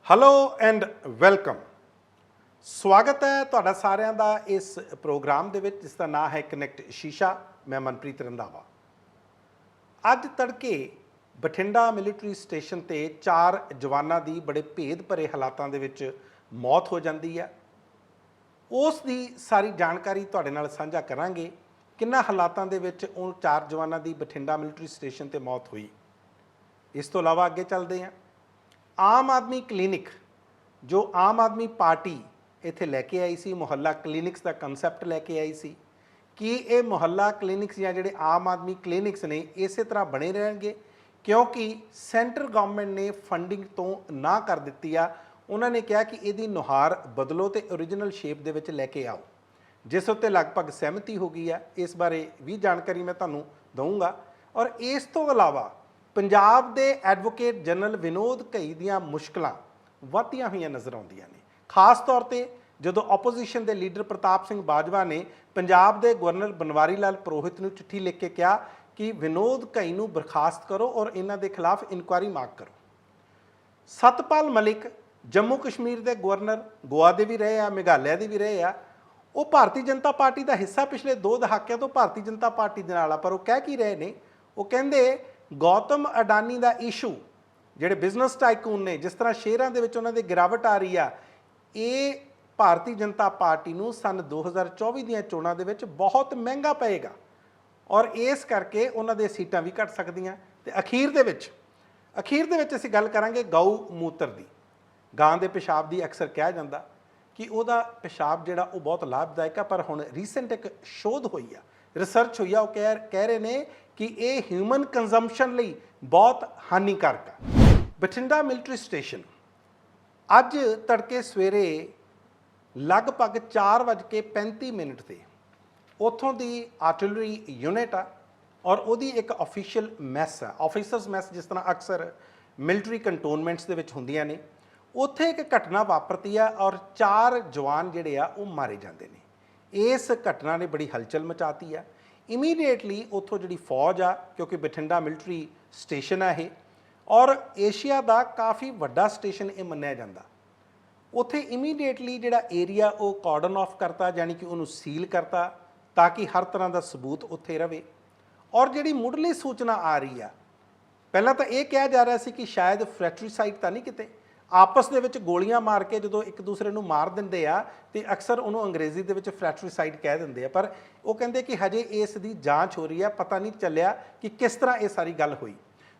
Hello and welcome. ਸਵਾਗਤ ਹੈ ਤੁਹਾਡਾ ਸਾਰਿਆਂ ਦਾ ਇਸ ਪ੍ਰੋਗਰਾਮ ਦੇ ਵਿੱਚ ਜਿਸ ਦਾ ਨਾਮ ਹੈ ਕਨੈਕਟ ਸ਼ੀਸ਼ਾ। ਮੈਂ ਮਨਪ੍ਰੀਤ ਰੰਧਾਵਾ। ਅੱਜ ਤੜਕੇ ਬਠਿੰਡਾ ਮਿਲਟਰੀ ਸਟੇਸ਼ਨ ਤੇ 4 ਜਵਾਨਾਂ ਦੀ ਬੜੇ ਭੇਦ ਭਰੇ ਹਾਲਾਤਾਂ ਦੇ ਵਿੱਚ ਮੌਤ ਹੋ ਜਾਂਦੀ ਹੈ। ਉਸ ਦੀ ਸਾਰੀ ਜਾਣਕਾਰੀ ਤੁਹਾਡੇ ਨਾਲ ਸਾਂਝਾ ਕਰਾਂਗੇ। ਕਿੰਨਾ ਹਾਲਾਤਾਂ ਦੇ ਵਿੱਚ ਉਹ 4 ਜਵਾਨਾਂ ਦੀ ਬਠਿੰਡਾ ਮਿਲਟਰੀ ਸਟੇਸ਼ਨ ਤੇ ਮੌਤ ਹੋਈ। ਇਸ ਤੋਂ ਇਲਾਵਾ ਅੱਗੇ ਚੱਲਦੇ ਹਾਂ। ਆਮ ਆਦਮੀ ਕਲੀਨਿਕ ਜੋ ਆਮ ਆਦਮੀ ਪਾਰਟੀ ਇੱਥੇ ਲੈ ਕੇ ਆਈ ਸੀ, ਮੁਹੱਲਾ ਕਲੀਨਿਕਸ ਦਾ ਕੰਸੈਪਟ ਲੈ ਕੇ ਆਈ ਸੀ। ਕੀ ਇਹ ਮੁਹੱਲਾ ਕਲੀਨਿਕਸ ਜਾਂ ਜਿਹੜੇ ਆਮ ਆਦਮੀ ਕਲੀਨਿਕਸ ਨੇ ਇਸੇ ਤਰ੍ਹਾਂ ਬਣੇ ਰਹਿਣਗੇ? ਕਿਉਂਕਿ ਸੈਂਟਰ ਗਵਰਨਮੈਂਟ ਨੇ ਫੰਡਿੰਗ ਤੋਂ ਨਾ ਕਰ ਦਿੱਤੀ ਆ। ਉਹਨਾਂ ਨੇ ਕਿਹਾ ਕਿ ਇਹਦੀ ਨੁਹਾਰ ਬਦਲੋ ਤੇ ਓਰੀਜਨਲ ਸ਼ੇਪ ਦੇ ਵਿੱਚ ਲੈ ਕੇ ਆਓ, ਜਿਸ ਉੱਤੇ ਲਗਭਗ ਸਹਿਮਤੀ ਹੋ ਗਈ ਆ। ਇਸ ਬਾਰੇ ਵੀ ਜਾਣਕਾਰੀ ਮੈਂ ਤੁਹਾਨੂੰ ਦਊਂਗਾ। ਔਰ ਇਸ ਤੋਂ ਇਲਾਵਾ ਪੰਜਾਬ ਦੇ ਐਡਵੋਕੇਟ ਜਨਰਲ ਵਿਨੋਦ ਘਈ ਦੀਆਂ ਮੁਸ਼ਕਲਾਂ ਵੱਧਦੀਆਂ ਹੋਈਆਂ ਨਜ਼ਰ ਆਉਂਦੀਆਂ ਨੇ। ਖਾਸ ਤੌਰ ਤੇ ਜਦੋਂ ਆਪੋਜੀਸ਼ਨ ਦੇ ਲੀਡਰ ਪ੍ਰਤਾਪ ਸਿੰਘ ਬਾਜਵਾ ਨੇ ਪੰਜਾਬ ਦੇ ਗਵਰਨਰ ਬਨਵਾਰੀ ਲਾਲ ਪੁਰੋਹਿਤ ਨੂੰ ਚਿੱਠੀ ਲਿਖ ਕੇ ਕਿਹਾ ਕਿ ਵਿਨੋਦ ਘਈ ਨੂੰ ਬਰਖਾਸਤ ਕਰੋ ਔਰ ਇਹਨਾਂ ਦੇ ਖਿਲਾਫ ਇਨਕੁਆਇਰੀ ਮੰਗ ਕਰੋ। ਸਤਪਾਲ ਮਲਿਕ ਜੰਮੂ ਕਸ਼ਮੀਰ ਦੇ ਗਵਰਨਰ, ਗੋਆ ਦੇ ਵੀ ਰਹੇ ਆ, ਮੇਘਾਲਿਆ ਦੇ ਵੀ ਰਹੇ ਆ। ਉਹ ਭਾਰਤੀ ਜਨਤਾ ਪਾਰਟੀ ਦਾ ਹਿੱਸਾ ਪਿਛਲੇ 2 ਦਹਾਕਿਆਂ ਤੋਂ ਭਾਰਤੀ ਜਨਤਾ ਪਾਰਟੀ ਦੇ ਨਾਲ ਆ। ਪਰ ਉਹ ਕਹਿ ਕੀ ਰਹੇ ਨੇ? ਉਹ ਕਹਿੰਦੇ ਗੌਤਮ ਅਡਾਨੀ ਦਾ ਇਸ਼ੂ, ਜਿਹੜੇ ਬਿਜ਼ਨਸ ਟਾਈਕੂਨ ਨੇ, ਜਿਸ ਤਰ੍ਹਾਂ ਸ਼ੇਅਰਾਂ ਦੇ ਵਿੱਚ ਉਹਨਾਂ ਦੀ ਗਿਰਾਵਟ ਆ ਰਹੀ ਆ, ਇਹ ਭਾਰਤੀ ਜਨਤਾ ਪਾਰਟੀ ਨੂੰ ਸੰਨ 2024 ਦੀਆਂ ਚੋਣਾਂ ਦੇ ਵਿੱਚ ਬਹੁਤ ਮਹਿੰਗਾ ਪਏਗਾ ਔਰ ਇਸ ਕਰਕੇ ਉਹਨਾਂ ਦੀਆਂ ਸੀਟਾਂ ਵੀ ਘਟ ਸਕਦੀਆਂ। ਤੇ ਅਖੀਰ ਦੇ ਵਿੱਚ ਅਸੀਂ ਗੱਲ ਕਰਾਂਗੇ ਗਊ ਮੂਤਰ ਦੀ। ਗਾਂ ਦੇ ਪਿਸ਼ਾਬ ਦੀ ਅਕਸਰ ਕਿਹਾ ਜਾਂਦਾ ਕਿ ਉਹਦਾ ਪਿਸ਼ਾਬ ਜਿਹੜਾ ਉਹ ਬਹੁਤ ਲਾਭਦਾਇਕ ਆ, ਪਰ ਹੁਣ ਰੀਸੈਂਟ ਇੱਕ ਸ਼ੋਧ ਹੋਈ ਆ, ਰਿਸਰਚ ਹੋਈ ਆ, ਉਹ ਕਹਿ ਰਹੇ ਨੇ ਕਿ ਇਹ ਹਿਊਮਨ ਕੰਜ਼ੰਪਸ਼ਨ ਲਈ ਬਹੁਤ ਹਾਨੀਕਾਰਕ ਆ। ਬਠਿੰਡਾ ਮਿਲਟਰੀ ਸਟੇਸ਼ਨ ਅੱਜ ਤੜਕੇ ਸਵੇਰੇ ਲਗਭਗ 4:35 ਤੇ ਉੱਥੋਂ ਦੀ ਆਰਟਿਲਰੀ ਯੂਨਿਟ ਆ ਔਰ ਉਹਦੀ ਇੱਕ ਆਫੀਸ਼ੀਅਲ ਮੈਸ ਆ, ਆਫੀਸਰਸ ਮੈਸ, ਜਿਸ ਤਰ੍ਹਾਂ ਅਕਸਰ ਮਿਲਟਰੀ ਕੰਟੋਨਮੈਂਟਸ ਦੇ ਵਿੱਚ ਹੁੰਦੀਆਂ ਨੇ। ਉੱਥੇ ਇੱਕ ਘਟਨਾ ਵਾਪਰਦੀ ਆ ਔਰ 4 ਜਵਾਨ ਜਿਹੜੇ ਆ ਉਹ ਮਾਰੇ ਜਾਂਦੇ ਨੇ। ਇਸ ਘਟਨਾ ਨੇ ਬੜੀ ਹਲਚਲ ਮਚਾਤੀ ਆ। ਇਮੀਡੀਏਟਲੀ ਉੱਥੋਂ ਜਿਹੜੀ ਫੌਜ ਆ, ਕਿਉਂਕਿ ਬਠਿੰਡਾ ਮਿਲਟਰੀ ਸਟੇਸ਼ਨ ਆ ਇਹ ਔਰ ਏਸ਼ੀਆ ਦਾ ਕਾਫੀ ਵੱਡਾ ਸਟੇਸ਼ਨ ਇਹ ਮੰਨਿਆ ਜਾਂਦਾ, ਉੱਥੇ ਇਮੀਡੀਏਟਲੀ ਜਿਹੜਾ ਏਰੀਆ ਉਹ ਕਾਰਡਨ ਆਫ ਕਰਤਾ, ਯਾਨੀ ਕਿ ਉਹਨੂੰ ਸੀਲ ਕਰਤਾ ਤਾਂ ਕਿ ਹਰ ਤਰ੍ਹਾਂ ਦਾ ਸਬੂਤ ਉੱਥੇ ਰਵੇ। ਔਰ ਜਿਹੜੀ ਮੁੱਢਲੀ ਸੂਚਨਾ ਆ ਰਹੀ ਆ, ਪਹਿਲਾਂ ਤਾਂ ਇਹ ਕਿਹਾ ਜਾ ਰਿਹਾ ਸੀ ਕਿ ਸ਼ਾਇਦ ਫਰੈਕਟਰੀਸਾਈਡ ਤਾਂ ਨਹੀਂ ਕਿਤੇ, ਆਪਸ ਦੇ ਵਿੱਚ ਗੋਲੀਆਂ ਮਾਰ ਕੇ ਜਦੋਂ ਇੱਕ ਦੂਸਰੇ ਨੂੰ ਮਾਰ ਦਿੰਦੇ ਆ ਤੇ ਅਕਸਰ ਉਹਨੂੰ ਅੰਗਰੇਜ਼ੀ ਦੇ ਵਿੱਚ ਫਰੈਕਟਰੀਸਾਈਡ ਕਹਿ ਦਿੰਦੇ ਆ। ਪਰ ਉਹ ਕਹਿੰਦੇ ਕਿ ਹਜੇ ਇਸ ਦੀ ਜਾਂਚ ਹੋ ਰਹੀ ਆ, ਪਤਾ ਨਹੀਂ ਚੱਲਿਆ ਕਿ ਕਿਸ ਤਰ੍ਹਾਂ ਇਹ ਸਾਰੀ ਗੱਲ ਹੋਈ।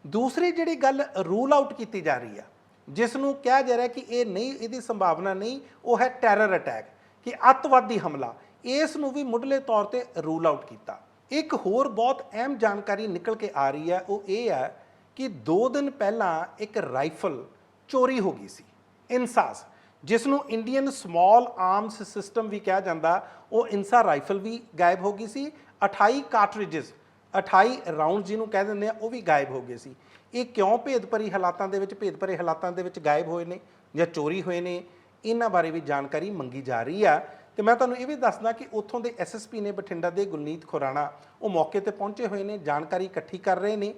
ਦੂਸਰੀ ਜਿਹੜੀ ਗੱਲ ਰੂਲ ਆਊਟ ਕੀਤੀ ਜਾ ਰਹੀ ਆ, ਜਿਸ ਨੂੰ ਕਿਹਾ ਜਾ ਰਿਹਾ ਕਿ ਇਹ ਨਹੀਂ, ਇਹਦੀ ਸੰਭਾਵਨਾ ਨਹੀਂ, ਉਹ ਹੈ ਟੈਰਰ ਅਟੈਕ, ਕਿ ਅੱਤਵਾਦੀ ਹਮਲਾ। ਇਸ ਨੂੰ ਵੀ ਮੁੱਢਲੇ ਤੌਰ ਤੇ ਰੂਲ ਆਊਟ ਕੀਤਾ। ਇੱਕ ਹੋਰ ਬਹੁਤ ਅਹਿਮ ਜਾਣਕਾਰੀ ਨਿਕਲ ਕੇ ਆ ਰਹੀ ਹੈ, ਉਹ ਇਹ ਹੈ ਕਿ 2 ਦਿਨ ਪਹਿਲਾਂ ਇੱਕ ਰਾਈਫਲ ਚੋਰੀ ਹੋ ਗਈ ਸੀ, ਇਨਸਾਸ, ਜਿਸ ਨੂੰ ਇੰਡੀਅਨ ਸਮਾਲ ਆਰਮਸ ਸਿਸਟਮ ਵੀ ਕਿਹਾ ਜਾਂਦਾ। ਉਹ ਇਨਸਾ ਰਾਈਫਲ ਵੀ ਗਾਇਬ ਹੋ ਗਈ ਸੀ। 28 ਕਾਰਟ੍ਰਿਜਸ, 28 ਰਾਊਂਡ ਜਿਹਨੂੰ ਕਹਿ ਦਿੰਦੇ ਆ, ਉਹ ਵੀ ਗਾਇਬ ਹੋ ਗਏ ਸੀ। ਇਹ ਕਿਉਂ ਭੇਦ ਭਰੇ ਹਾਲਾਤਾਂ ਦੇ ਵਿੱਚ ਗਾਇਬ ਹੋਏ ਨੇ ਜਾਂ ਚੋਰੀ ਹੋਏ ਨੇ, ਇਹਨਾਂ ਬਾਰੇ ਵੀ ਜਾਣਕਾਰੀ ਮੰਗੀ ਜਾ ਰਹੀ ਆ। ਤੇ ਮੈਂ ਤੁਹਾਨੂੰ ਇਹ ਵੀ ਦੱਸਦਾ ਕਿ ਉੱਥੋਂ ਦੇ SSP ਨੇ ਬਠਿੰਡਾ ਦੇ ਗੁਰਨੀਤ ਖੁਰਾਣਾ, ਉਹ ਮੌਕੇ ਤੇ ਪਹੁੰਚੇ ਹੋਏ ਨੇ, ਜਾਣਕਾਰੀ ਇਕੱਠੀ ਕਰ ਰਹੇ ਨੇ।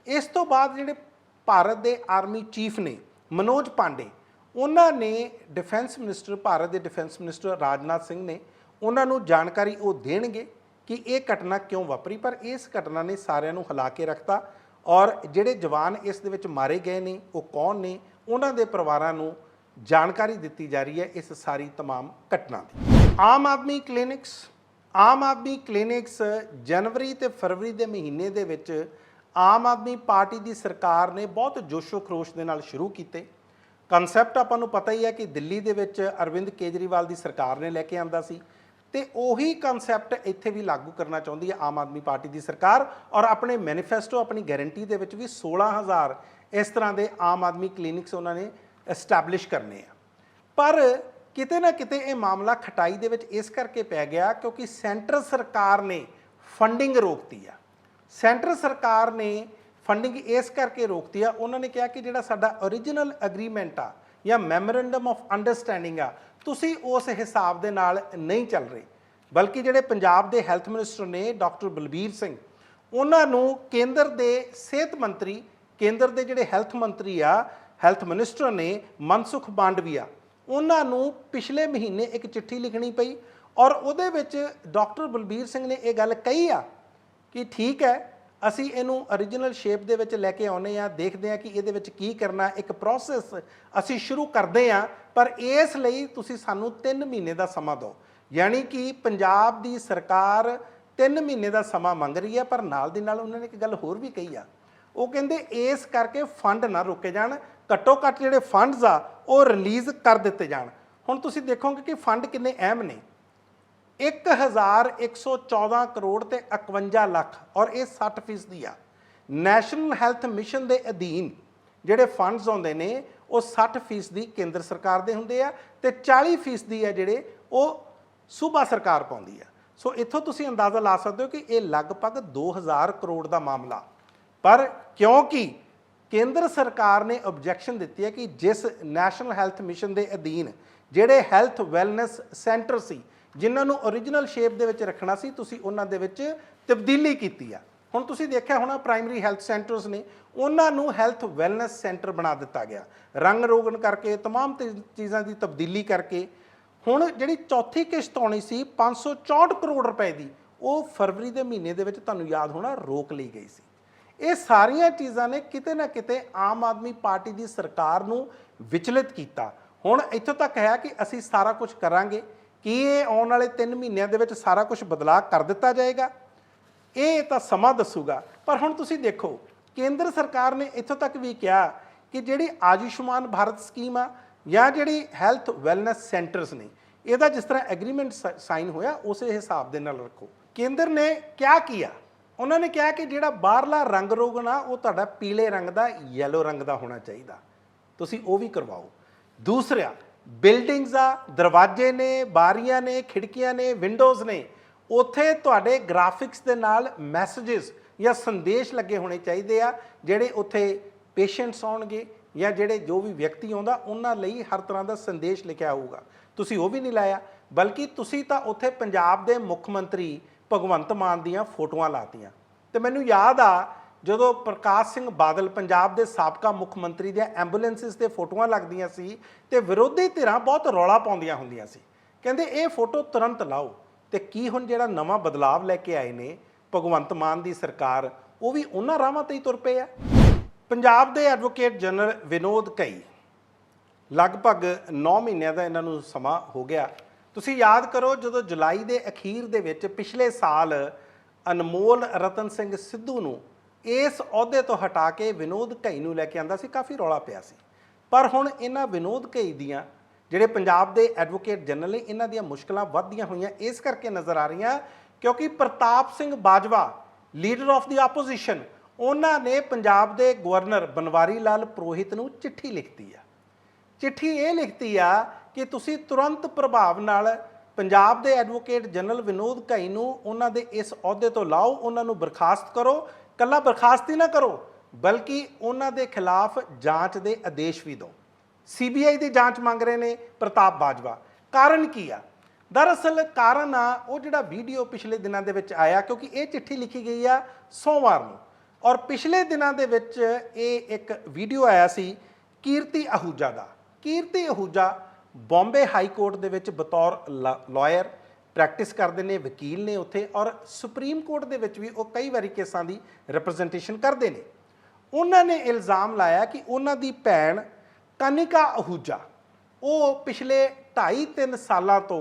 ਇਸ ਤੋਂ ਬਾਅਦ ਜਿਹੜੇ ਭਾਰਤ ਦੇ ਆਰਮੀ ਚੀਫ ਨੇ ਮਨੋਜ ਪਾਂਡੇ, ਉਹਨਾਂ ਨੇ ਡਿਫੈਂਸ ਮਿਨਿਸਟਰ, ਭਾਰਤ ਦੇ ਡਿਫੈਂਸ ਮਿਨਿਸਟਰ ਰਾਜਨਾਥ ਸਿੰਘ ਨੇ, ਉਹਨਾਂ ਨੂੰ ਜਾਣਕਾਰੀ ਉਹ ਦੇਣਗੇ ਕਿ ਇਹ ਘਟਨਾ ਕਿਉਂ ਵਾਪਰੀ। ਪਰ ਇਸ ਘਟਨਾ ਨੇ ਸਾਰਿਆਂ ਨੂੰ ਹਿਲਾ ਕੇ ਰੱਖਤਾ ਔਰ ਜਿਹੜੇ ਜਵਾਨ ਇਸ ਦੇ ਵਿੱਚ ਮਾਰੇ ਗਏ ਨੇ ਉਹ ਕੌਣ ਨੇ, ਉਹਨਾਂ ਦੇ ਪਰਿਵਾਰਾਂ ਨੂੰ ਜਾਣਕਾਰੀ ਦਿੱਤੀ ਜਾ ਰਹੀ ਹੈ ਇਸ ਸਾਰੀ तमाम ਘਟਨਾ ਦੀ। ਆਮ ਆਦਮੀ ਕਲੀਨਿਕਸ ਜਨਵਰੀ ਤੇ ਫਰਵਰੀ ਦੇ ਮਹੀਨੇ ਦੇ ਵਿੱਚ ਆਮ ਆਦਮੀ ਪਾਰਟੀ ਦੀ ਸਰਕਾਰ ਨੇ ਬਹੁਤ ਜੋਸ਼ੋ ਖਰੋਸ਼ ਦੇ ਨਾਲ ਸ਼ੁਰੂ ਕੀਤੇ। ਕਨਸੈਪਟ ਆਪਾਂ ਨੂੰ ਪਤਾ ਹੀ ਹੈ ਕਿ ਦਿੱਲੀ ਦੇ ਵਿੱਚ ਅਰਵਿੰਦ ਕੇਜਰੀਵਾਲ ਦੀ ਸਰਕਾਰ ਨੇ ਲੈ ਕੇ ਆਂਦਾ ਸੀ ਤੇ ਉਹੀ ਕਨਸੈਪਟ ਇੱਥੇ ਵੀ ਲਾਗੂ ਕਰਨਾ ਚਾਹੁੰਦੀ ਹੈ ਆਮ ਆਦਮੀ ਪਾਰਟੀ ਦੀ ਸਰਕਾਰ। ਔਰ ਆਪਣੇ ਮੈਨੀਫੈਸਟੋ, ਆਪਣੀ ਗਾਰੰਟੀ ਦੇ ਵਿੱਚ ਵੀ 16,000 ਇਸ ਤਰ੍ਹਾਂ ਦੇ ਆਮ ਆਦਮੀ ਕਲੀਨਿਕਸ ਉਹਨਾਂ ਨੇ ਐਸਟੈਬਲਿਸ਼ ਕਰਨੇ ਆ। ਪਰ ਕਿਤੇ ਨਾ ਕਿਤੇ ਇਹ ਮਾਮਲਾ ਖਟਾਈ ਦੇ ਵਿੱਚ ਇਸ ਕਰਕੇ ਪੈ ਗਿਆ ਕਿਉਂਕਿ ਸੈਂਟਰ ਸਰਕਾਰ ਨੇ ਫੰਡਿੰਗ ਰੋਕਤੀ ਆ। ਸੈਂਟਰ ਸਰਕਾਰ ਨੇ ਫੰਡਿੰਗ ਇਸ ਕਰਕੇ ਰੋਕਤੀ ਆ, ਉਹਨਾਂ ਨੇ ਕਿਹਾ ਕਿ ਜਿਹੜਾ ਸਾਡਾ ਓਰੀਜਨਲ ਐਗਰੀਮੈਂਟ ਆ ਜਾਂ ਮੈਮੋਰੈਂਡਮ ਆਫ ਅੰਡਰਸਟੈਂਡਿੰਗ ਆ, ਤੁਸੀਂ ਉਸ ਹਿਸਾਬ ਦੇ ਨਾਲ ਨਹੀਂ ਚੱਲ ਰਹੇ। ਬਲਕਿ ਜਿਹੜੇ ਪੰਜਾਬ ਦੇ ਹੈਲਥ ਮਿਨਿਸਟਰ ਨੇ ਡਾਕਟਰ ਬਲਬੀਰ ਸਿੰਘ, ਉਹਨਾਂ ਨੂੰ ਕੇਂਦਰ ਦੇ ਸਿਹਤ ਮੰਤਰੀ, ਕੇਂਦਰ ਦੇ ਜਿਹੜੇ ਹੈਲਥ ਮੰਤਰੀ ਆ ਹੈਲਥ ਮਿਨਿਸਟਰ ਨੇ ਮਨਸੁਖ ਮਾਂਡਵੀਆ, ਉਹਨਾਂ ਨੂੰ ਪਿਛਲੇ ਮਹੀਨੇ ਇੱਕ ਚਿੱਠੀ ਲਿਖਣੀ ਪਈ ਔਰ ਉਹਦੇ ਵਿੱਚ ਡਾਕਟਰ ਬਲਬੀਰ ਸਿੰਘ ਨੇ ਇਹ ਗੱਲ ਕਹੀ ਆ ਕਿ ਠੀਕ ਹੈ, ਅਸੀਂ ਇਹਨੂੰ ओरिजिनल ਸ਼ੇਪ ਦੇ ਵਿੱਚ ਲੈ ਕੇ ਆਉਂਦੇ ਹਾਂ, ਦੇਖਦੇ ਹਾਂ ਕਿ ਇਹਦੇ ਵਿੱਚ ਕੀ ਕਰਨਾ, ਇੱਕ ਪ੍ਰੋਸੈਸ ਅਸੀਂ ਸ਼ੁਰੂ ਕਰਦੇ ਹਾਂ, ਪਰ ਇਸ ਲਈ ਤੁਸੀਂ ਸਾਨੂੰ 3 ਮਹੀਨੇ ਦਾ ਸਮਾਂ ਦਿਓ। यानी कि पंजाब दी सरकार 3 महीने का समा मंग रही है, पर नाल दी नाल उन्होंने एक गल होर भी कही आ, वो कहते इस करके फंड ना रोके जान, घट्टो घट्ट जिहड़े फंड्स आ वो रिलीज़ कर दिते जान। हुण तुसीं देखोगे कि फंड किन्ने अहम ने, 1114 करोड़ ते 51 लाख और ये 60% आ। नैशनल हैल्थ मिशन के अधीन जिहड़े फंड्स आउंदे ने वो 60% केंद्र सरकार दे हुंदे आ ते 40% आ जिहड़े वो सूबा सरकार पाउंदी है। सो इत्थों तुसीं अंदाज़ा ला सकते हो कि ये लगभग 2000 करोड़ का मामला, पर क्योंकि केंद्र सरकार ने ऑब्जैक्शन दी है कि जिस नैशनल हैल्थ मिशन के अधीन जिहड़े हैल्थ वैलनैस सेंटर सी जिन्हां नूं ओरिजिनल शेप दे विच रखना सी, तुसीं उन्हां दे विच तब्दीली कीती आ। हुण तुसीं देखिआ होना प्राइमरी हैल्थ सेंटर्स ने उन्हां नूं हैल्थ वैलनैस सेंटर बना दिता गया, रंग रोगन करके तमाम चीज़ां की तब्दीली करके। हुण जिहड़ी चौथी किश्त आउणी सी 564 करोड़ रुपए की, वो फरवरी के महीने दे विच तुहानूं याद होना रोक ली गई सी। ये सारियां चीज़ां ने किते ना किते आम आदमी पार्टी की सरकार नूं विचलित कीता। हुण इत्थों तक है कि असीं सारा कुछ करांगे, कि ये आउण वाले 3 महीनों दे विच सारा कुछ बदलाव कर दिता जाएगा, ये तो समा दसूगा। पर हुण तुसीं देखो केंद्र सरकार ने इत्थों तक भी कहा कि जिहड़ी आयुष्मान भारत स्कीम आ या जिहड़ी हैल्थ वैलनैस सेंटर्स ने, इहदा जिस तरह एग्रीमेंट साइन होया उस हिसाब दे नाल रखो। केंद्र ने क्या किया, उन्होंने कहा कि जिहड़ा बाहरला रंग रोगन आ वो तुहाडा पीले रंग का येलो रंग का होना चाहिए, तुसीं वो भी करवाओ। दूसरा बिल्डिंग्स आ, दरवाजे ने, बारियां ने, खिड़कियां ने, विंडोज़ ने, उत्थे तुहाडे ग्राफिक्स दे नाल मैसेजेस या संदेश लगे होने चाहिए आ, जिहड़े उत्थे पेशेंट्स आउणगे या जिहड़े जो भी व्यक्ति आउंदा उन्हां लई हर तरह का संदेश लिखिया होऊगा, तुसीं वो भी नहीं लाया। बल्कि तुसीं तां उत्थे पंजाब दे मुख मंत्री भगवंत मान दीआं फोटोआं लातीआं। ते मैनूं याद आ जदों प्रकाश सिंह बादल पंजाब दे साबका मुख मंत्री दीआं एंबूलेंसिस ते फोटोआं लगदियां सी ते विरोधी धिरां बहुत रौला पाउंदियां हुंदियां सी, कहंदे ये फोटो तुरंत लाओ। ते की हुण जिहड़ा नवां बदलाव लैके आए ने भगवंत मान दी सरकार, वो भी उन्हां राहां ते ही तुर पए आ। पंजाब दे एडवोकेट जनरल विनोद कई लगभग 9 महीनों का इन्हों समा हो गया। तुसीं याद करो जो जुलाई के अखीर दे विच पिछले साल अनमोल रतन सिंह सिद्धू नूं इस अहुदे तो हटा के विनोद कई नूं लैके आंदा सी, काफ़ी रौला पिया सी। पर हुण इन्हां विनोद कई दियां जिहड़े पंजाब के एडवोकेट जनरल ने, इन्हां दियां मुश्किलां वधदियां होईयां इस करके नज़र आ रही, क्योंकि Pratap Singh Bajwa leader of the opposition उन्होंने पंजाब के गवर्नर बनवारी लाल पुरोहित नूं चिट्ठी लिखती है। चिट्ठी ये लिखती है कि तुसी तुरंत प्रभाव नाल पंजाब के एडवोकेट जनरल विनोद कई नूं उन्हां दे इस अहुदे तो लाओ, उन्हां नूं बर्खास्त करो। कल्ला बर्खास्त ही ना करो बल्कि उन्हां दे खिलाफ जांच के आदेश भी दो। CBI की जांच मांग रहे ने प्रताप बाजवा। कारण की आ? दरअसल कारण आ वो जिहड़ा वीडियो पिछले दिनों के विच आया, क्योंकि ये चिट्ठी लिखी गई आ सोमवार नूं और पिछले दिनों के विच ये एक वीडियो आया सी कीर्ति आहूजा का। कीर्ति आहूजा बॉम्बे हाई कोर्ट दे विच बतौर लॉयर प्रैक्टिस करते हैं, वकील ने उत्थे, और सुप्रीम कोर्ट दे विच भी वो कई बारी केसां की रिप्रजेंटेशन करते हैं। उन्होंने इल्ज़ाम लाया कि उन्हां दी भैन कनिका आहूजा वो पिछले 2.5-3 सालों तो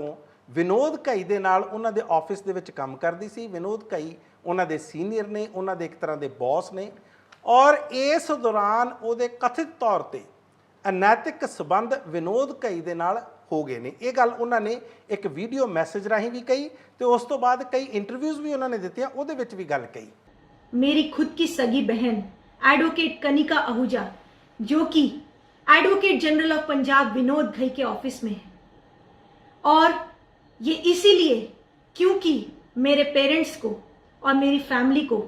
विनोद कई दे नाल उन्हां दे ऑफिस दे विच काम करदी सी। विनोद कई उन्हां दे सीनियर ने, उन्हां दे एक तरह के बॉस ने, और इस दौरान उहदे कथित तौर पर अनैतिक संबंध विनोद कई दे नाल हो गए ने। ये गल उन्होंने एक वीडियो मैसेज राही भी कही, तो उस तो बाद कई इंटरव्यूज़ भी उन्होंने दित्तियां, उहदे विच भी गल कही। मेरी खुद की सगी बहन एडवोकेट कनिका आहूजा, जो कि advocate general of Punjab Vinod Ghai के ऑफिस में है, और ये इसीलिए क्योंकि मेरे पेरेंट्स को और मेरी फैमिली को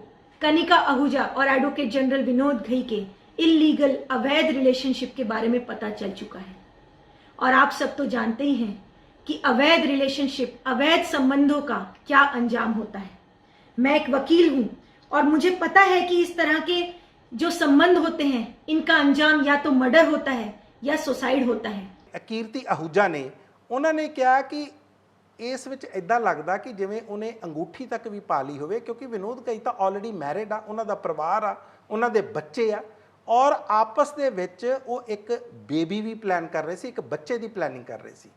कनिका आहूजा और एडवोकेट जनरल विनोद घई के इल्लीगल अवैध रिलेशनशिप के बारे में पता चल चुका है। और आप सब तो जानते ही हैं कि अवैध रिलेशनशिप, अवैध संबंधों का क्या अंजाम होता है। मैं एक वकील हूं और मुझे पता है कि इस तरह के जो संबंध होते हैं इनका अंजाम या तो मर्डर होता है या सुसाइड होता है। ਕੀਰਤੀ आहूजा ने ਉਹਨਾਂ ਨੇ ਕਿਹਾ ਕਿ ਇਸ ਵਿੱਚ ਇਦਾਂ ਲੱਗਦਾ ਕਿ ਜਿਵੇਂ ਉਹਨੇ ਅੰਗੂਠੀ ਤੱਕ ਵੀ ਪਾ ਲਈ ਹੋਵੇ, ਕਿਉਂਕਿ ਵਿਨੋਦ ਕਈ ਤਾਂ ਆਲਰੇਡੀ ਮੈਰਿਡ ਆ, ਉਹਨਾਂ ਦਾ ਪਰਿਵਾਰ ਆ, ਉਹਨਾਂ ਦੇ ਬੱਚੇ ਆ, ਔਰ ਆਪਸ ਦੇ ਵਿੱਚ ਉਹ ਇੱਕ ਬੇਬੀ ਵੀ ਪਲਾਨ ਕਰ ਰਹੇ ਸੀ, ਇੱਕ ਬੱਚੇ ਦੀ ਪਲੈਨਿੰਗ ਕਰ ਰਹੇ ਸੀ।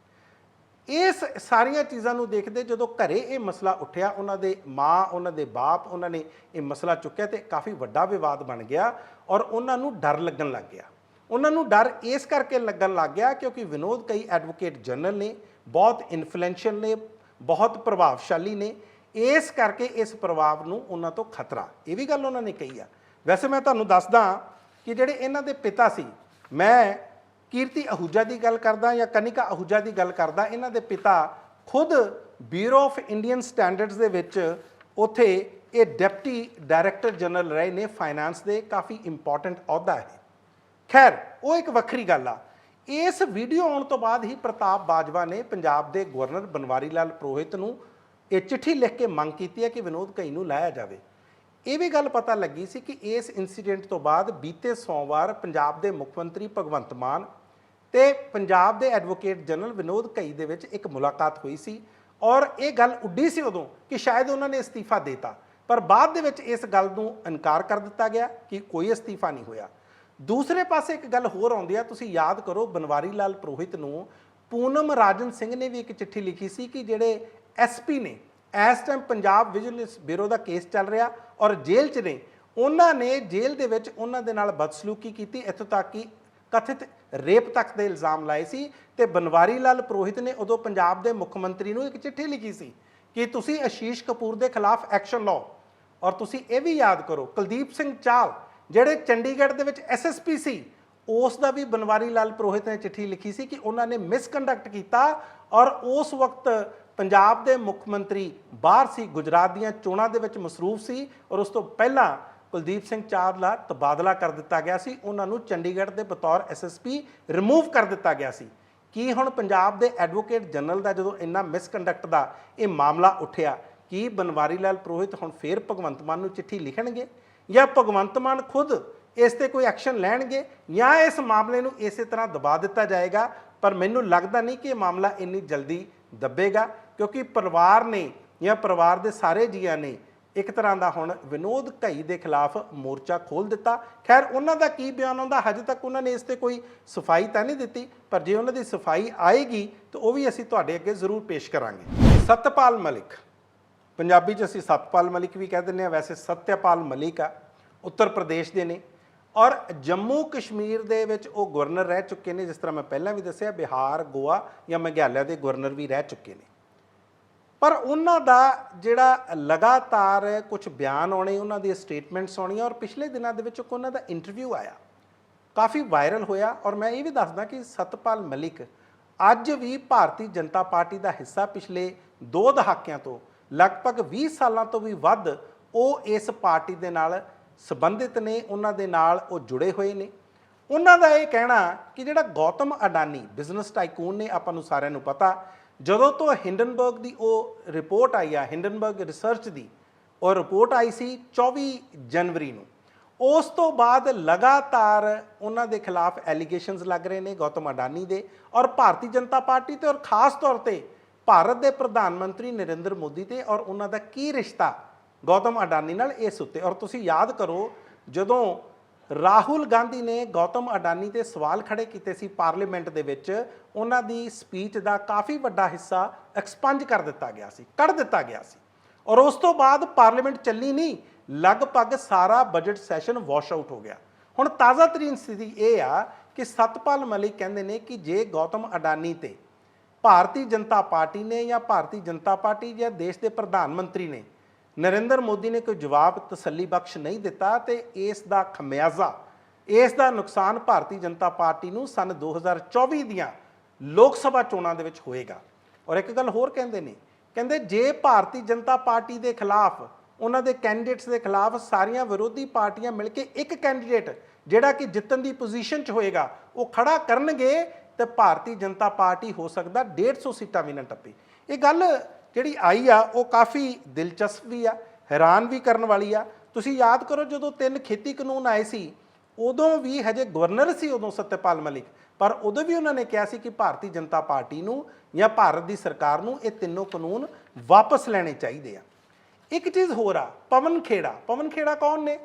ਇਸ ਸਾਰੀਆਂ ਚੀਜ਼ਾਂ ਨੂੰ ਦੇਖਦੇ ਜਦੋਂ ਘਰੇ ਇਹ ਮਸਲਾ ਉੱਠਿਆ, ਉਹਨਾਂ ਦੇ ਮਾਂ, ਉਹਨਾਂ ਦੇ ਬਾਪ, ਉਹਨਾਂ ਨੇ ਇਹ ਮਸਲਾ ਚੁੱਕਿਆ ਤੇ ਕਾਫੀ ਵੱਡਾ ਵਿਵਾਦ ਬਣ ਗਿਆ ਔਰ ਉਹਨਾਂ ਨੂੰ ਡਰ ਲੱਗਣ ਲੱਗ ਗਿਆ। ਉਹਨਾਂ ਨੂੰ ਡਰ ਇਸ ਕਰਕੇ ਲੱਗਣ ਲੱਗ ਗਿਆ ਕਿਉਂਕਿ ਵਿਨੋਦ ਕਈ ਐਡਵੋਕੇਟ ਜਨਰਲ ਨੇ, ਬਹੁਤ ਇਨਫਲੂਐਂਸ਼ੀਅਲ ਨੇ, ਬਹੁਤ ਪ੍ਰਭਾਵਸ਼ਾਲੀ ਨੇ, ਇਸ ਕਰਕੇ ਇਸ ਪਰਿਵਾਰ ਨੂੰ ਉਹਨਾਂ ਤੋਂ ਖਤਰਾ, ਇਹ ਵੀ ਗੱਲ ਉਹਨਾਂ ਨੇ ਕਹੀ ਆ। ਵੈਸੇ ਮੈਂ ਤੁਹਾਨੂੰ ਦੱਸਦਾ ਕਿ ਜਿਹੜੇ ਇਹਨਾਂ ਦੇ ਪਿਤਾ ਸੀ, ਮੈਂ ਕੀਰਤੀ आहूजा ਦੀ ਗੱਲ ਕਰਦਾ ਜਾਂ ਕਨਿਕਾ आहूजा ਦੀ ਗੱਲ ਕਰਦਾ, ਇਹਨਾਂ ਦੇ ਪਿਤਾ ਖੁਦ ਬਿਊਰੋ ਆਫ ਇੰਡੀਅਨ ਸਟੈਂਡਰਡਸ ਦੇ ਵਿੱਚ ਉੱਥੇ ਇਹ ਡਿਪਟੀ ਡਾਇਰੈਕਟਰ ਜਨਰਲ ਰਹੇ ਨੇ ਫਾਈਨਾਂਸ ਦੇ, ਕਾਫੀ ਇੰਪੋਰਟੈਂਟ ਅਹੁਦਾ ਹੈ। ਖੈਰ ਉਹ ਇੱਕ ਵੱਖਰੀ ਗੱਲ ਆ। ਇਸ ਵੀਡੀਓ ਆਉਣ ਤੋਂ ਬਾਅਦ ਹੀ ਪ੍ਰਤਾਪ ਬਾਜਵਾ ਨੇ ਪੰਜਾਬ ਦੇ ਗਵਰਨਰ ਬਨਵਾਰੀ ਲਾਲ ਪੁਰੋਹਿਤ ਨੂੰ ਇਹ ਚਿੱਠੀ ਲਿਖ ਕੇ ਮੰਗ ਕੀਤੀ ਹੈ ਕਿ ਵਿਨੋਦ ਕਈ ਨੂੰ ਲਾਇਆ ਜਾਵੇ। ਇਹ ਵੀ ਗੱਲ ਪਤਾ ਲੱਗੀ ਸੀ ਕਿ ਇਸ ਇਨਸੀਡੈਂਟ ਤੋਂ ਬਾਅਦ ਬੀਤੇ ਸੋਮਵਾਰ ਪੰਜਾਬ ਦੇ ਮੁੱਖ ਮੰਤਰੀ ਭਗਵੰਤ ਮਾਨ ਤੇ ਪੰਜਾਬ ਦੇ ਐਡਵੋਕੇਟ ਜਨਰਲ ਵਿਨੋਦ ਕਈ ਦੇ ਵਿੱਚ ਇੱਕ ਮੁਲਾਕਾਤ ਹੋਈ ਸੀ ਔਰ ਇਹ ਗੱਲ ਉੱਡੀ ਸੀ ਉਦੋਂ ਕਿ ਸ਼ਾਇਦ ਉਹਨਾਂ ਨੇ ਅਸਤੀਫਾ ਦੇਤਾ, ਪਰ ਬਾਅਦ ਦੇ ਵਿੱਚ ਇਸ ਗੱਲ ਨੂੰ ਇਨਕਾਰ ਕਰ ਦਿੱਤਾ ਗਿਆ ਕਿ ਕੋਈ ਅਸਤੀਫਾ ਨਹੀਂ ਹੋਇਆ। ਦੂਸਰੇ ਪਾਸੇ ਇੱਕ ਗੱਲ ਹੋਰ ਆਉਂਦੀ ਆ, ਤੁਸੀਂ ਯਾਦ ਕਰੋ ਬਨਵਾਰੀ ਲਾਲ ਪੁਰੋਹਿਤ ਨੂੰ ਪੂਨਮ ਰਾਜਨ ਸਿੰਘ ਨੇ ਵੀ ਇੱਕ ਚਿੱਠੀ ਲਿਖੀ ਸੀ ਕਿ ਜਿਹੜੇ ਐਸਪੀ ਨੇ, ਇਸ ਟਾਈਮ ਪੰਜਾਬ ਵਿਜੀਲੈਂਸ ਬਿਊਰੋ ਦਾ ਕੇਸ ਚੱਲ ਰਿਹਾ ਔਰ ਜੇਲ੍ਹ 'ਚ ਨੇ, ਉਹਨਾਂ ਨੇ ਜੇਲ੍ਹ ਦੇ ਵਿੱਚ ਉਹਨਾਂ ਦੇ ਨਾਲ ਬਦਸਲੂਕੀ ਕੀਤੀ, ਇੱਥੋਂ ਤੱਕ ਕਿ ਕਥਿਤ ਰੇਪ ਤੱਕ ਦੇ ਇਲਜ਼ਾਮ ਲਾਏ ਸੀ। ਤੇ ਬਨਵਾਰੀ ਲਾਲ ਪੁਰੋਹਿਤ ਨੇ ਉਦੋਂ ਪੰਜਾਬ ਦੇ ਮੁੱਖ ਮੰਤਰੀ ਨੂੰ ਇੱਕ ਚਿੱਠੀ ਲਿਖੀ ਸੀ ਕਿ ਤੁਸੀਂ ਆਸ਼ੀਸ਼ ਕਪੂਰ ਦੇ ਖਿਲਾਫ ਐਕਸ਼ਨ ਲਓ। ਔਰ ਤੁਸੀਂ ਇਹ ਵੀ ਯਾਦ ਕਰੋ ਕੁਲਦੀਪ ਸਿੰਘ ਚਾਹਲ ਜਿਹੜੇ ਚੰਡੀਗੜ੍ਹ ਦੇ ਵਿੱਚ ਐਸਐਸਪੀ ਸੀ, ਉਸ ਦਾ ਵੀ ਬਨਵਾਰੀ ਲਾਲ ਪੁਰੋਹਿਤ ਨੇ ਚਿੱਠੀ ਲਿਖੀ ਸੀ ਕਿ ਉਹਨਾਂ ਨੇ ਮਿਸਕੰਡਕਟ ਕੀਤਾ ਔਰ ਉਸ ਵਕਤ ਪੰਜਾਬ ਦੇ ਮੁੱਖ ਮੰਤਰੀ ਬਾਹਰ ਸੀ, ਗੁਜਰਾਤ ਦੀਆਂ ਚੋਣਾਂ ਦੇ ਵਿੱਚ ਮਸਰੂਫ ਸੀ ਔਰ ਉਸ ਤੋਂ ਪਹਿਲਾਂ ਕੁਲਦੀਪ ਸਿੰਘ ਚਾਹਲ ਦਾ ਤਬਾਦਲਾ ਕਰ ਦਿੱਤਾ ਗਿਆ ਸੀ, ਉਹਨਾਂ ਨੂੰ ਚੰਡੀਗੜ੍ਹ ਦੇ ਬਤੌਰ ਐਸਐਸਪੀ ਰਿਮੂਵ ਕਰ ਦਿੱਤਾ ਗਿਆ ਸੀ। ਕੀ ਹੁਣ ਪੰਜਾਬ ਦੇ ਐਡਵੋਕੇਟ ਜਨਰਲ ਦਾ ਜਦੋਂ ਇੰਨਾ ਮਿਸਕੰਡਕਟ ਦਾ ਇਹ ਮਾਮਲਾ ਉੱਠਿਆ, ਕੀ ਬਨਵਾਰੀ ਲਾਲ ਪੁਰੋਹਿਤ ਹੁਣ ਫੇਰ ਭਗਵੰਤ ਮਾਨ ਨੂੰ ਚਿੱਠੀ ਲਿਖਣਗੇ ਜਾਂ ਭਗਵੰਤ ਮਾਨ ਖੁਦ ਇਸ ਤੇ ਕੋਈ ਐਕਸ਼ਨ ਲੈਣਗੇ ਜਾਂ ਇਸ ਮਾਮਲੇ ਨੂੰ ਇਸੇ ਤਰ੍ਹਾਂ ਦਬਾ ਦਿੱਤਾ ਜਾਏਗਾ? ਪਰ ਮੈਨੂੰ ਲੱਗਦਾ ਨਹੀਂ ਕਿ ਇਹ ਮਾਮਲਾ ਇੰਨੀ ਜਲਦੀ ਦੱਬੇਗਾ ਕਿਉਂਕਿ ਪਰਿਵਾਰ ਨੇ ਜਾਂ ਪਰਿਵਾਰ ਦੇ ਸਾਰੇ ਜੀਆਂ ਨੇ ਇੱਕ ਤਰ੍ਹਾਂ ਦਾ ਹੁਣ ਵਿਨੋਦ ਕਈ ਦੇ ਖਿਲਾਫ ਮੋਰਚਾ ਖੋਲ੍ਹ ਦਿੱਤਾ। ਖੈਰ ਉਹਨਾਂ ਦਾ ਕੀ ਬਿਆਨ ਆਉਂਦਾ, ਹਜੇ ਤੱਕ ਉਹਨਾਂ ਨੇ ਇਸ ਤੇ ਕੋਈ ਸਫਾਈ ਤਾਂ ਨਹੀਂ ਦਿੱਤੀ, ਪਰ ਜੇ ਉਹਨਾਂ ਦੀ ਸਫਾਈ ਆਏਗੀ ਤਾਂ ਉਹ ਵੀ ਅਸੀਂ ਤੁਹਾਡੇ ਅੱਗੇ ਜ਼ਰੂਰ ਪੇਸ਼ ਕਰਾਂਗੇ। ਸਤਪਾਲ ਮਲਿਕ, ਪੰਜਾਬੀ 'ਚ ਅਸੀਂ ਸਤਪਾਲ ਮਲਿਕ ਵੀ ਕਹਿ ਦਿੰਦੇ ਹਾਂ, ਵੈਸੇ ਸਤਿਆਪਾਲ ਮਲਿਕ ਆ, ਉੱਤਰ ਪ੍ਰਦੇਸ਼ ਦੇ ਨੇ ਔਰ ਜੰਮੂ ਕਸ਼ਮੀਰ ਦੇ ਵਿੱਚ ਉਹ ਗਵਰਨਰ ਰਹਿ ਚੁੱਕੇ ਨੇ। ਜਿਸ ਤਰ੍ਹਾਂ ਮੈਂ ਪਹਿਲਾਂ ਵੀ ਦੱਸਿਆ, ਬਿਹਾਰ, ਗੋਆ ਜਾਂ ਮੇਘਾਲਿਆ ਦੇ ਗਵਰਨਰ ਵੀ ਰਹਿ ਚੁੱਕੇ ਨੇ। ਪਰ ਉਹਨਾਂ ਦਾ ਜਿਹੜਾ ਲਗਾਤਾਰ ਕੁਝ ਬਿਆਨ ਆਉਣੇ, ਉਹਨਾਂ ਦੀਆਂ ਸਟੇਟਮੈਂਟਸ ਆਉਣੀਆਂ ਔਰ ਪਿਛਲੇ ਦਿਨਾਂ ਦੇ ਵਿੱਚ ਉਹਨਾਂ ਦਾ ਇੰਟਰਵਿਊ ਆਇਆ, ਕਾਫੀ ਵਾਇਰਲ ਹੋਇਆ। ਔਰ ਮੈਂ ਇਹ ਵੀ ਦੱਸਦਾ ਕਿ ਸਤਪਾਲ ਮਲਿਕ ਅੱਜ ਵੀ ਭਾਰਤੀ ਜਨਤਾ ਪਾਰਟੀ ਦਾ ਹਿੱਸਾ, ਪਿਛਲੇ 2 ਦਹਾਕਿਆਂ ਤੋਂ ਲਗਭਗ 20 ਸਾਲਾਂ ਤੋਂ ਵੀ ਵੱਧ ਉਹ ਇਸ ਪਾਰਟੀ ਦੇ ਨਾਲ ਸੰਬੰਧਿਤ ਨੇ, ਉਹਨਾਂ ਦੇ ਨਾਲ ਉਹ ਜੁੜੇ ਹੋਏ ਨੇ। ਉਹਨਾਂ ਦਾ ਇਹ ਕਹਿਣਾ ਕਿ ਜਿਹੜਾ ਗੌਤਮ ਅਡਾਨੀ ਬਿਜ਼ਨਸ ਟਾਈਕੂਨ ਨੇ, ਆਪਾਂ ਨੂੰ ਸਾਰਿਆਂ ਨੂੰ ਪਤਾ, ਜਦੋਂ ਤੋਂ ਹਿੰਡਨਬਰਗ ਦੀ ਉਹ ਰਿਪੋਰਟ ਆਈ ਆ, ਹਿੰਡਨਬਰਗ ਰਿਸਰਚ ਦੀ ਉਹ ਰਿਪੋਰਟ ਆਈ ਸੀ 24 ਜਨਵਰੀ ਨੂੰ, ਉਸ ਤੋਂ ਬਾਅਦ ਲਗਾਤਾਰ ਉਹਨਾਂ ਦੇ ਖਿਲਾਫ ਐਲੀਗੇਸ਼ਨਸ ਲੱਗ ਰਹੇ ਨੇ ਗੌਤਮ ਅਡਾਨੀ ਦੇ ਔਰ ਭਾਰਤੀ ਜਨਤਾ ਪਾਰਟੀ ਤੇ, ਔਰ ਖਾਸ ਤੌਰ ਤੇ ਭਾਰਤ ਦੇ ਪ੍ਰਧਾਨ ਮੰਤਰੀ ਨਰਿੰਦਰ ਮੋਦੀ ਤੇ ਔਰ ਉਹਨਾਂ ਦਾ ਕੀ ਰਿਸ਼ਤਾ ਗੌਤਮ ਅਡਾਨੀ ਨਾਲ, ਇਸ ਉੱਤੇ। ਔਰ ਤੁਸੀਂ ਯਾਦ ਕਰੋ ਜਦੋਂ ਰਾਹੁਲ ਗਾਂਧੀ ਨੇ ਗੌਤਮ ਅਡਾਨੀ ਤੇ ਸਵਾਲ ਖੜੇ ਕੀਤੇ ਸੀ ਪਾਰਲੀਮੈਂਟ ਦੇ ਵਿੱਚ, ਉਹਨਾਂ ਦੀ ਸਪੀਚ ਦਾ ਕਾਫੀ ਵੱਡਾ ਹਿੱਸਾ ਐਕਸਪੰਜ ਕਰ ਦਿੱਤਾ ਗਿਆ ਸੀ, ਕੱਢ ਦਿੱਤਾ ਗਿਆ ਸੀ ਔਰ ਉਸ ਤੋਂ ਬਾਅਦ ਪਾਰਲੀਮੈਂਟ ਚੱਲੀ ਨਹੀਂ, ਲਗਭਗ ਸਾਰਾ ਬਜਟ ਸੈਸ਼ਨ ਵਾਸ਼ ਆਊਟ ਹੋ ਗਿਆ। ਹੁਣ ਤਾਜ਼ਾ ਤਰੀਨ ਸਥਿਤੀ ਇਹ ਆ ਕਿ ਸਤਪਾਲ ਮਲਿਕ ਕਹਿੰਦੇ ਨੇ ਕਿ ਜੇ ਗੌਤਮ ਅਡਾਨੀ ਤੇ ਭਾਰਤੀ ਜਨਤਾ ਪਾਰਟੀ ਨੇ ਜਾਂ ਭਾਰਤੀ ਜਨਤਾ ਪਾਰਟੀ ਜਾਂ ਦੇਸ਼ ਦੇ ਪ੍ਰਧਾਨ ਮੰਤਰੀ ਨੇ, ਨਰਿੰਦਰ ਮੋਦੀ ਨੇ ਕੋਈ ਜਵਾਬ ਤਸੱਲੀ ਬਖਸ਼ ਨਹੀਂ ਦਿੱਤਾ ਤੇ ਇਸ ਦਾ ਖਮਿਆਜ਼ਾ, ਇਸ ਦਾ ਨੁਕਸਾਨ ਭਾਰਤੀ ਜਨਤਾ ਪਾਰਟੀ ਨੂੰ ਸਨ 2024 ਦੀਆਂ ਲੋਕ ਸਭਾ ਚੋਣਾਂ ਦੇ ਵਿੱਚ ਹੋਏਗਾ। ਔਰ ਇੱਕ ਗੱਲ ਹੋਰ ਕਹਿੰਦੇ ਨੇ, ਕਹਿੰਦੇ ਜੇ ਭਾਰਤੀ ਜਨਤਾ ਪਾਰਟੀ ਦੇ ਖਿਲਾਫ, ਉਹਨਾਂ ਦੇ ਕੈਂਡੀਡੇਟਸ ਦੇ ਖਿਲਾਫ ਸਾਰੀਆਂ ਵਿਰੋਧੀ ਪਾਰਟੀਆਂ ਮਿਲ ਕੇ ਇੱਕ ਕੈਂਡੀਡੇਟ ਜਿਹੜਾ ਕਿ ਜਿੱਤਣ ਦੀ ਪੋਜੀਸ਼ਨ 'ਚ ਹੋਏਗਾ ਉਹ ਖੜਾ ਕਰਨਗੇ ਤੇ ਭਾਰਤੀ ਜਨਤਾ ਪਾਰਟੀ ਹੋ ਸਕਦਾ 150 ਸੀਟਾਂ ਵੀ ਨਾ ਟੱਪੇ। ਇਹ ਗੱਲ ਜਿਹੜੀ ਆਈ ਆ ਉਹ ਕਾਫੀ ਦਿਲਚਸਪ ਵੀ ਆ, ਹੈਰਾਨ ਵੀ ਕਰਨ ਵਾਲੀ ਆ। ਤੁਸੀਂ ਯਾਦ ਕਰੋ ਜਦੋਂ 3 ਖੇਤੀ ਕਾਨੂੰਨ ਆਏ ਸੀ, ਉਦੋਂ ਵੀ ਹਜੇ ਗਵਰਨਰ ਸੀ ਉਦੋਂ ਸੱਤਿਆਪਾਲ ਮਲਿਕ, ਪਰ ਉਦੋਂ ਵੀ ਉਹਨਾਂ ਨੇ ਕਿਹਾ ਸੀ ਕਿ ਭਾਰਤੀ ਜਨਤਾ ਪਾਰਟੀ ਨੂੰ ਜਾਂ ਭਾਰਤ ਦੀ ਸਰਕਾਰ ਨੂੰ ਇਹ ਤਿੰਨੋਂ ਕਾਨੂੰਨ ਵਾਪਸ ਲੈਣੇ ਚਾਹੀਦੇ ਆ। ਇੱਕ ਚੀਜ਼ ਹੋਰ ਆ, ਪਵਨ ਖੇੜਾ ਕੌਣ ਨੇ?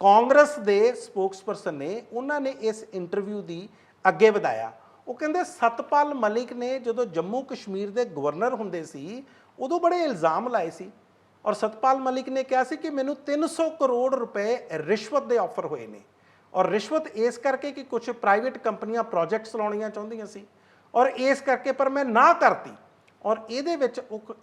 ਕਾਂਗਰਸ ਦੇ ਸਪੋਕਸਪਰਸਨ ਨੇ, ਉਹਨਾਂ ਨੇ ਇਸ ਇੰਟਰਵਿਊ ਦੀ ਅੱਗੇ ਵਧਾਇਆ। ਉਹ ਕਹਿੰਦੇ ਸਤਪਾਲ ਮਲਿਕ ਨੇ ਜਦੋਂ ਜੰਮੂ ਕਸ਼ਮੀਰ ਦੇ ਗਵਰਨਰ ਹੁੰਦੇ ਸੀ ਉਦੋਂ ਬੜੇ ਇਲਜ਼ਾਮ ਲਾਏ ਸੀ, ਔਰ ਸਤਪਾਲ ਮਲਿਕ ਨੇ ਕਿਹਾ ਸੀ ਕਿ ਮੈਨੂੰ 300 ਕਰੋੜ ਰੁਪਏ ਰਿਸ਼ਵਤ ਦੇ ਆਫਰ ਹੋਏ ਨੇ, ਔਰ ਰਿਸ਼ਵਤ ਇਸ ਕਰਕੇ ਕਿ ਕੁਝ ਪ੍ਰਾਈਵੇਟ ਕੰਪਨੀਆਂ ਪ੍ਰੋਜੈਕਟਸ ਲਾਉਣੀਆਂ ਚਾਹੁੰਦੀਆਂ ਸੀ, ਔਰ ਇਸ ਕਰਕੇ ਪਰ ਮੈਂ ਨਾ ਕਰਤੀ। ਔਰ ਇਹਦੇ ਵਿੱਚ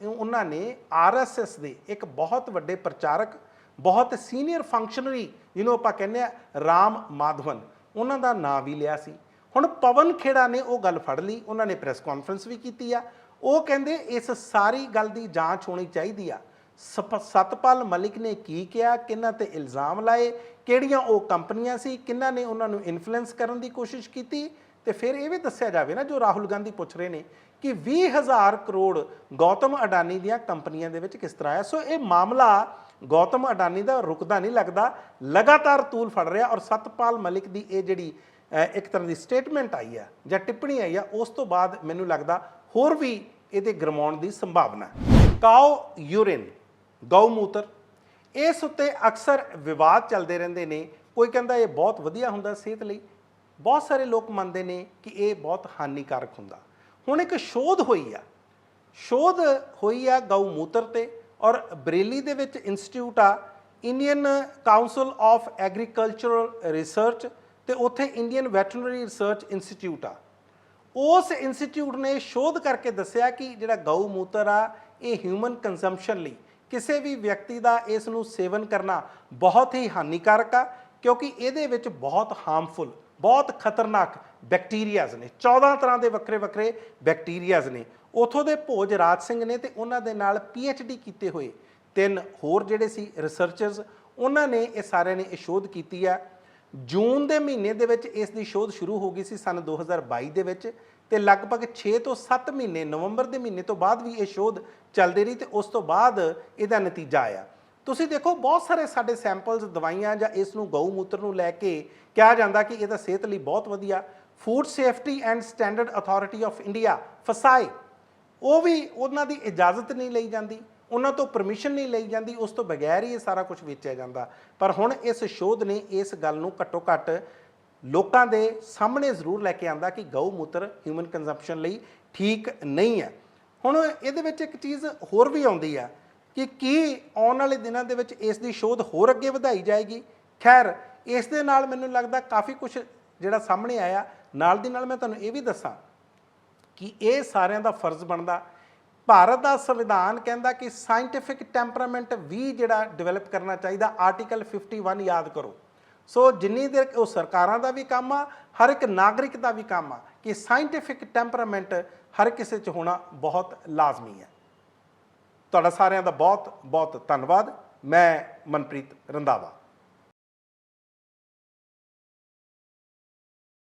ਉਹਨਾਂ ਨੇ RSS ਦੇ ਇੱਕ ਬਹੁਤ ਵੱਡੇ ਪ੍ਰਚਾਰਕ, ਬਹੁਤ ਸੀਨੀਅਰ ਫੰਕਸ਼ਨਰੀ ਜਿਹਨੂੰ ਆਪਾਂ ਕਹਿੰਦੇ ਆ ਰਾਮ ਮਾਧਵਨ, ਉਹਨਾਂ ਦਾ ਨਾਂ ਵੀ ਲਿਆ ਸੀ। ਹੁਣ ਪਵਨ ਖੇੜਾ ਨੇ ਉਹ ਗੱਲ ਫੜ ਲਈ, ਉਹਨਾਂ ਨੇ ਪ੍ਰੈਸ ਕਾਨਫਰੰਸ ਵੀ ਕੀਤੀ ਆ। ਉਹ ਕਹਿੰਦੇ ਇਸ ਸਾਰੀ ਗੱਲ ਦੀ ਜਾਂਚ ਹੋਣੀ ਚਾਹੀਦੀ ਆ, ਸਤਪਾਲ ਮਲਿਕ ਨੇ ਕੀ ਕਿਹਾ, ਕਿਹਨਾਂ ਤੇ ਇਲਜ਼ਾਮ ਲਾਏ, ਕਿਹੜੀਆਂ ਉਹ ਕੰਪਨੀਆਂ ਸੀ, ਕਿਹਨਾਂ ਨੇ ਉਹਨਾਂ ਨੂੰ ਇਨਫਲੂਐਂਸ ਕਰਨ ਦੀ ਕੋਸ਼ਿਸ਼ ਕੀਤੀ, ਤੇ ਫਿਰ ਇਹ ਵੀ ਦੱਸਿਆ ਜਾਵੇ ਨਾ ਜੋ ਰਾਹੁਲ ਗਾਂਧੀ ਪੁੱਛ ਰਹੇ ਨੇ ਕਿ 20,000 ਕਰੋੜ ਗੌਤਮ ਅਡਾਨੀ ਦੀਆਂ ਕੰਪਨੀਆਂ ਦੇ ਵਿੱਚ ਕਿਸ ਤਰ੍ਹਾਂ ਆਇਆ। ਸੋ ਇਹ ਮਾਮਲਾ ਗੌਤਮ ਅਡਾਨੀ ਦਾ ਰੁਕਦਾ ਨਹੀਂ ਲੱਗਦਾ, ਲਗਾਤਾਰ ਤੂਲ ਫੜ ਰਿਹਾ। ਔਰ ਸਤਪਾਲ ਮਲਿਕ ਦੀ ਇਹ ਜਿਹੜੀ ਇੱਕ ਤਰ੍ਹਾਂ ਦੀ ਸਟੇਟਮੈਂਟ ਆਈ ਆ ਜਾਂ ਟਿੱਪਣੀ ਆਈ ਆ, ਉਸ ਤੋਂ ਬਾਅਦ ਮੈਨੂੰ ਲੱਗਦਾ ਹੋਰ ਵੀ ਇਹਦੇ ਗਰਮਾਉਣ ਦੀ ਸੰਭਾਵਨਾ। ਕਾਓ ਯੂਰਿਨ, ਗਊ ਮੂਤਰ, ਇਸ ਉੱਤੇ ਅਕਸਰ ਵਿਵਾਦ ਚੱਲਦੇ ਰਹਿੰਦੇ ਨੇ। ਕੋਈ ਕਹਿੰਦਾ ਇਹ ਬਹੁਤ ਵਧੀਆ ਹੁੰਦਾ ਸਿਹਤ ਲਈ, ਬਹੁਤ ਸਾਰੇ ਲੋਕ ਮੰਨਦੇ ਨੇ ਕਿ ਇਹ ਬਹੁਤ ਹਾਨੀਕਾਰਕ ਹੁੰਦਾ। ਹੁਣ ਇੱਕ ਸ਼ੋਧ ਹੋਈ ਆ ਗਊ ਮੂਤਰ ਤੇ, ਔਰ ਬਰੇਲੀ ਦੇ ਵਿੱਚ ਇੰਸਟੀਚਿਊਟ ਆ Indian council of agricultural research, ਤੇ ਉੱਥੇ ਇੰਡੀਅਨ ਵੈਟਰਨਰੀ ਰਿਸਰਚ ਇੰਸਟੀਚਿਊਟ ਆ। ਉਸ ਇੰਸਟੀਚਿਊਟ ਨੇ ਸ਼ੋਧ ਕਰਕੇ ਦੱਸਿਆ ਕਿ ਜਿਹੜਾ ਗਊ ਮੂਤਰ ਆ ਇਹ ਹਿਊਮਨ ਕੰਜ਼ੰਪਸ਼ਨ ਲਈ, ਕਿਸੇ ਵੀ ਵਿਅਕਤੀ ਦਾ ਇਸ ਨੂੰ ਸੇਵਨ ਕਰਨਾ ਬਹੁਤ ਹੀ ਹਾਨੀਕਾਰਕ ਆ, ਕਿਉਂਕਿ ਇਹਦੇ ਵਿੱਚ ਬਹੁਤ ਹਾਰਮਫੁਲ, ਬਹੁਤ ਖਤਰਨਾਕ ਬੈਕਟੀਰੀਆਜ਼ ਨੇ, 14 ਤਰ੍ਹਾਂ ਦੇ ਵੱਖਰੇ ਵੱਖਰੇ ਬੈਕਟੀਰੀਆਜ਼ ਨੇ। ਉੱਥੋਂ ਦੇ ਭੋਜ ਰਾਜ ਸਿੰਘ ਨੇ ਤੇ ਉਹਨਾਂ ਦੇ ਨਾਲ PhD ਕੀਤੇ ਹੋਏ 3 ਹੋਰ ਜਿਹੜੇ ਸੀ ਰਿਸਰਚਰਸ, ਉਹਨਾਂ ਨੇ ਇਹ ਸਾਰਿਆਂ ਨੇ ਇਹ ਸ਼ੋਧ ਕੀਤੀ ਆ। ਜੂਨ ਦੇ ਮਹੀਨੇ ਦੇ ਵਿੱਚ ਇਸ ਦੀ ਸ਼ੋਧ ਸ਼ੁਰੂ ਹੋ ਗਈ ਸੀ ਸਨ 2022 ਦੇ ਵਿੱਚ, ਤੇ ਲਗਭਗ 6 ਤੋਂ 7 ਮਹੀਨੇ, ਨਵੰਬਰ ਦੇ ਮਹੀਨੇ ਤੋਂ ਬਾਅਦ ਵੀ ਇਹ ਸ਼ੋਧ ਚੱਲਦੀ ਰਹੀ, ਤੇ ਉਸ ਤੋਂ ਬਾਅਦ ਇਹਦਾ ਨਤੀਜਾ ਆਇਆ। ਤੁਸੀਂ ਦੇਖੋ ਬਹੁਤ ਸਾਰੇ ਸਾਡੇ ਸੈਂਪਲਸ, ਦਵਾਈਆਂ ਜਾਂ ਇਸ ਨੂੰ ਗਊ ਮੂਤਰ ਨੂੰ ਲੈ ਕੇ ਕਿਹਾ ਜਾਂਦਾ ਕਿ ਇਹਦਾ ਸਿਹਤ ਲਈ ਬਹੁਤ ਵਧੀਆ। Food safety and standard authority of India FSSAI, ਉਹ ਵੀ ਉਹਨਾਂ ਦੀ ਇਜਾਜ਼ਤ ਨਹੀਂ ਲਈ ਜਾਂਦੀ, ਉਹਨਾਂ ਤੋਂ ਪਰਮਿਸ਼ਨ ਨਹੀਂ ਲਈ ਜਾਂਦੀ, ਉਸ ਤੋਂ ਬਗੈਰ ਹੀ ਇਹ ਸਾਰਾ ਕੁਝ ਵੇਚਿਆ ਜਾਂਦਾ। ਪਰ ਹੁਣ ਇਸ ਸ਼ੋਧ ਨੇ ਇਸ ਗੱਲ ਨੂੰ ਘੱਟੋ ਘੱਟ ਲੋਕਾਂ ਦੇ ਸਾਹਮਣੇ ਜ਼ਰੂਰ ਲੈ ਕੇ ਆਂਦਾ ਕਿ ਗਊ ਮੂਤਰ ਹਿਊਮਨ ਕੰਜ਼ੰਪਸ਼ਨ ਲਈ ਠੀਕ ਨਹੀਂ ਹੈ। ਹੁਣ ਇਹਦੇ ਵਿੱਚ ਇੱਕ ਚੀਜ਼ ਹੋਰ ਵੀ ਆਉਂਦੀ ਆ ਕਿ ਕੀ ਆਉਣ ਵਾਲੇ ਦਿਨਾਂ ਦੇ ਵਿੱਚ ਇਸ ਦੀ ਸ਼ੋਧ ਹੋਰ ਅੱਗੇ ਵਧਾਈ ਜਾਏਗੀ। ਖੈਰ, ਇਸ ਦੇ ਨਾਲ ਮੈਨੂੰ ਲੱਗਦਾ ਕਾਫੀ ਕੁਝ ਜਿਹੜਾ ਸਾਹਮਣੇ ਆਇਆ। ਨਾਲ ਦੀ ਨਾਲ ਮੈਂ ਤੁਹਾਨੂੰ ਇਹ ਵੀ ਦੱਸਾਂ ਕਿ ਇਹ ਸਾਰਿਆਂ ਦਾ ਫਰਜ਼ ਬਣਦਾ, ਭਾਰਤ ਦਾ ਸੰਵਿਧਾਨ ਕਹਿੰਦਾ ਕਿ ਸਾਇੰਟੀਫਿਕ ਟੈਂਪਰਾਮੈਂਟ ਵੀ ਜਿਹੜਾ ਡਿਵੈਲਪ ਕਰਨਾ ਚਾਹੀਦਾ, ਆਰਟੀਕਲ 51 ਯਾਦ ਕਰੋ। ਸੋ ਜਿੰਨੀ ਦੇਰ ਉਹ ਸਰਕਾਰਾਂ ਦਾ ਵੀ ਕੰਮ ਆ, ਹਰ ਇੱਕ ਨਾਗਰਿਕ ਦਾ ਵੀ ਕੰਮ ਆ ਕਿ ਸਾਇੰਟੀਫਿਕ ਟੈਂਪਰਾਮੈਂਟ ਹਰ ਕਿਸੇ 'ਚ ਹੋਣਾ ਬਹੁਤ ਲਾਜ਼ਮੀ ਹੈ। ਤੁਹਾਡਾ ਸਾਰਿਆਂ ਦਾ ਬਹੁਤ ਬਹੁਤ ਧੰਨਵਾਦ। ਮੈਂ ਮਨਪ੍ਰੀਤ ਰੰਧਾਵਾ।